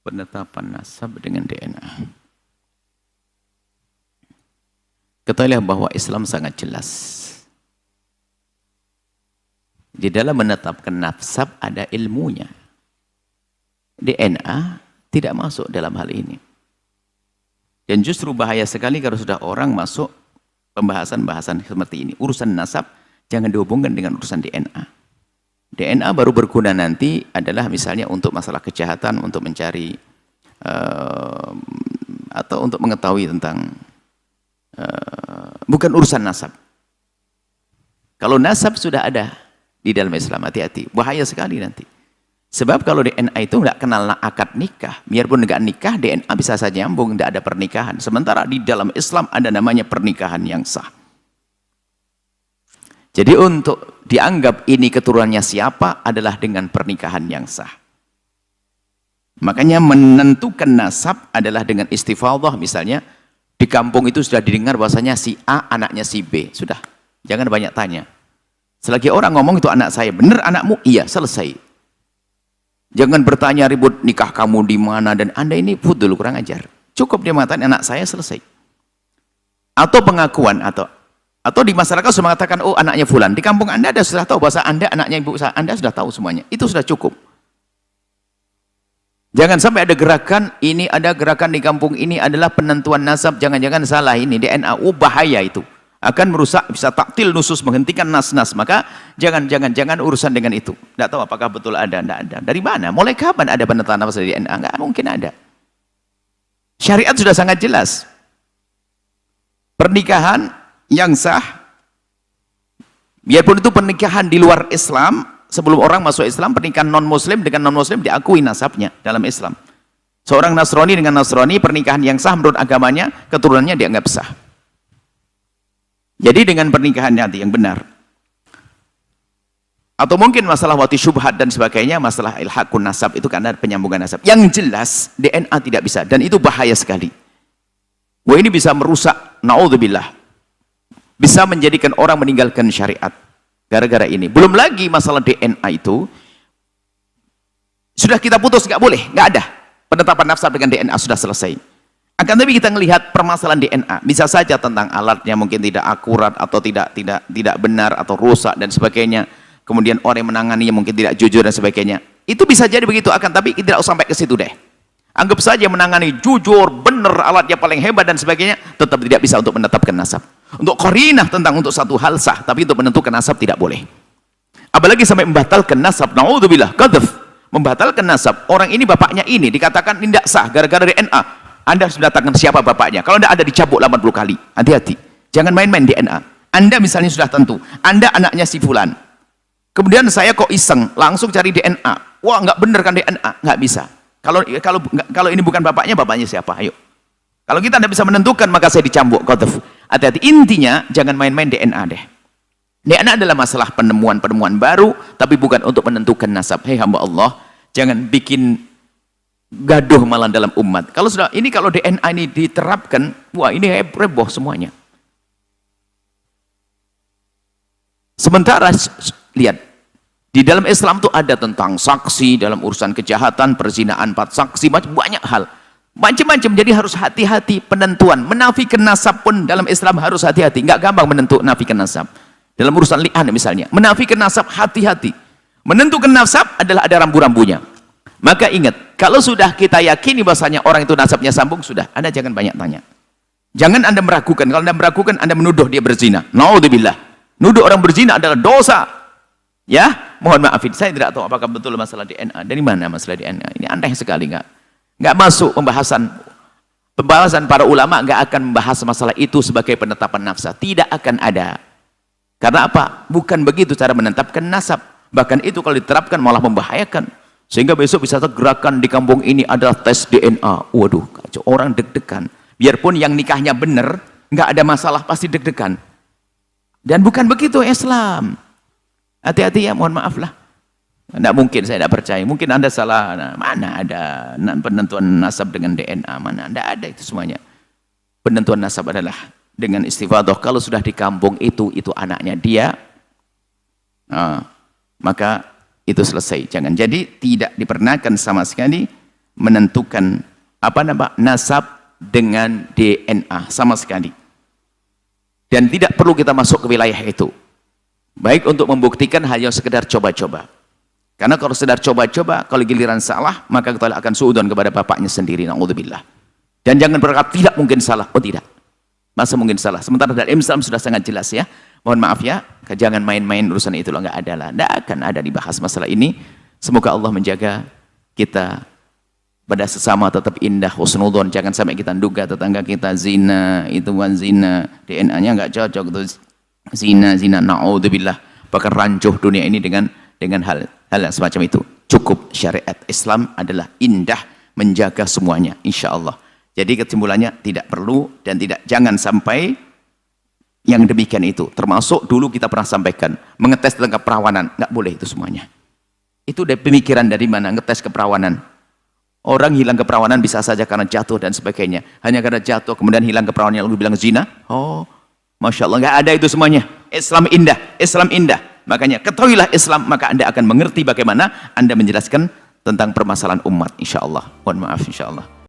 penetapan nasab dengan DNA. Ketahuilah bahwa Islam sangat jelas. Di dalam menetapkan nasab ada ilmunya. DNA tidak masuk dalam hal ini. Dan justru bahaya sekali kalau sudah orang masuk pembahasan-bahasan seperti ini. Urusan nasab jangan dihubungkan dengan urusan DNA. DNA baru berguna nanti adalah misalnya untuk masalah kejahatan, untuk mencari atau untuk mengetahui tentang bukan urusan nasab. Kalau nasab sudah ada di dalam Islam, hati-hati, bahaya sekali nanti. Sebab kalau DNA itu nggak kenal akad nikah, biarpun nggak nikah, DNA bisa saja nyambung, nggak ada pernikahan. Sementara di dalam Islam ada namanya pernikahan yang sah. Jadi untuk dianggap ini keturunannya siapa adalah dengan pernikahan yang sah. Makanya menentukan nasab adalah dengan istifadhah. Misalnya di kampung itu sudah didengar bahwasanya si A anaknya si B. Sudah, jangan banyak tanya. Selagi orang ngomong itu anak saya, benar anakmu? Iya, selesai. Jangan bertanya ribut nikah kamu di mana dan Anda ini fudul, kurang ajar. Cukup dia mengatakan anak saya, selesai. Atau pengakuan atau di masyarakat sudah mengatakan oh anaknya fulan. Di kampung Anda sudah tahu bahasa Anda anaknya ibu Anda, sudah tahu semuanya. Itu sudah cukup. Jangan sampai ada gerakan ini, ada gerakan di kampung ini adalah penentuan nasab, jangan-jangan salah ini DNA. Bahaya itu. Akan merusak, bisa taktil nusus, menghentikan nas-nas. Maka jangan urusan dengan itu. Tidak tahu apakah betul ada, tidak ada. Dari mana? Mulai kapan ada penentuan nasab di DNA? Enggak mungkin ada. Syariat sudah sangat jelas. Pernikahan yang sah, biarpun itu pernikahan di luar Islam, sebelum orang masuk Islam, pernikahan non-muslim dengan non-muslim diakui nasabnya dalam Islam. Seorang Nasrani dengan Nasrani, pernikahan yang sah menurut agamanya, keturunannya dianggap sah. Jadi dengan pernikahan nanti yang benar. Atau mungkin masalah wati syubhat dan sebagainya, masalah ilhaqun nasab itu karena penyambungan nasab. Yang jelas DNA tidak bisa, dan itu bahaya sekali. Wah, ini bisa merusak, naudzubillah. Bisa menjadikan orang meninggalkan syariat gara-gara ini. Belum lagi masalah DNA itu sudah kita putus, nggak boleh, nggak ada penetapan nasab dengan DNA, sudah selesai. Akan tapi kita melihat permasalahan DNA, bisa saja tentang alatnya mungkin tidak akurat atau tidak benar atau rusak dan sebagainya. Kemudian orang yang menanganinya mungkin tidak jujur dan sebagainya. Itu bisa jadi begitu, akan tapi tidak usah sampai ke situ deh. Anggap saja menangani jujur, benar, alatnya paling hebat dan sebagainya, tetap tidak bisa untuk menetapkan nasab. Untuk qarinah tentang untuk satu hal sah, tapi untuk menentukan nasab tidak boleh. Apalagi sampai membatalkan nasab, naudzubillah, qadzaf, membatalkan nasab. Orang ini bapaknya ini dikatakan tidak sah gara-gara DNA. Anda harus mendatangkan siapa bapaknya. Kalau tidak ada dicabut 80 kali. Hati-hati. Jangan main-main DNA. Anda misalnya sudah tentu, Anda anaknya si fulan. Kemudian saya kok iseng, langsung cari DNA. Wah, nggak bener kan DNA? Nggak bisa. Kalau ini bukan bapaknya siapa? Ayo. Kalau kita tidak bisa menentukan, maka saya dicambuk. Hati-hati. Intinya, jangan main-main DNA deh. DNA adalah masalah penemuan-penemuan baru, tapi bukan untuk menentukan nasab. Hei hamba Allah, jangan bikin gaduh malah dalam umat. Kalau DNA ini diterapkan, wah ini heboh semuanya. Sementara lihat di dalam Islam itu ada tentang saksi dalam urusan kejahatan, perzinahan, 4 saksi, banyak hal, macam-macam. Jadi harus hati-hati penentuan. Menafikan nasab pun dalam Islam harus hati-hati. Nggak gampang menafikan nasab. Dalam urusan li'an misalnya, menafikan nasab hati-hati. Menentukan nasab adalah ada rambu-rambunya. Maka ingat, kalau sudah kita yakini bahasanya orang itu nasabnya sambung, sudah, Anda jangan banyak tanya. Jangan Anda meragukan. Kalau Anda meragukan, Anda menuduh dia berzina. Naudzubillah. Nuduh orang berzina adalah dosa. Ya, mohon maafin, saya tidak tahu apakah betul masalah DNA. Dari mana masalah DNA? Ini aneh sekali, nggak masuk pembahasan para ulama, nggak akan membahas masalah itu sebagai penetapan nasab. Tidak akan ada. Karena apa? Bukan begitu cara menetapkan nasab. Bahkan itu kalau diterapkan malah membahayakan. Sehingga besok bisa gerakan di kampung ini adalah tes DNA. Waduh, kacau, orang deg-degan. Biarpun yang nikahnya benar, nggak ada masalah, pasti deg-degan. Dan bukan begitu Islam. Hati-hati ya, mohon maaf lah. Nggak mungkin, saya tidak percaya. Mungkin Anda salah. Nah, mana ada penentuan nasab dengan DNA? Mana? Tidak ada itu semuanya. Penentuan nasab adalah dengan istifadhah. Kalau sudah di kampung itu anaknya dia, maka itu selesai. Jangan. Jadi tidak diperkenankan sama sekali menentukan nasab dengan DNA sama sekali. Dan tidak perlu kita masuk ke wilayah itu. Baik untuk membuktikan hanya sekedar coba-coba. Karena kalau sekedar coba-coba, kalau giliran salah, maka kita akan suudzon kepada bapaknya sendiri. Na'udzubillah. Dan jangan berkata tidak mungkin salah. Oh tidak. Masa mungkin salah? Sementara dalam Islam sudah sangat jelas ya. Mohon maaf ya, jangan main-main urusan itu lah, nggak ada lah. Nggak akan ada dibahas masalah ini. Semoga Allah menjaga kita pada sesama tetap indah, husnudzon. Jangan sampai kita duga tetangga kita zina, itu zina, DNA-nya nggak cocok, itu zina, na'udzubillah. Bahkan rancuh dunia ini dengan hal yang semacam itu. Cukup syariat Islam adalah indah, menjaga semuanya, insya Allah. Jadi kesimpulannya tidak perlu dan jangan sampai yang demikian itu. Termasuk dulu kita pernah sampaikan, mengetes tentang keperawanan, nggak boleh itu semuanya. Itu dari pemikiran dari mana, ngetes keperawanan. Orang hilang keperawanan bisa saja karena jatuh dan sebagainya. Hanya karena jatuh, kemudian hilang keperawanan, lalu bilang zina. Oh, Masya Allah, nggak ada itu semuanya. Islam indah, Islam indah. Makanya ketahuilah Islam, maka Anda akan mengerti bagaimana Anda menjelaskan tentang permasalahan umat, insya Allah. Mohon maaf, insya Allah.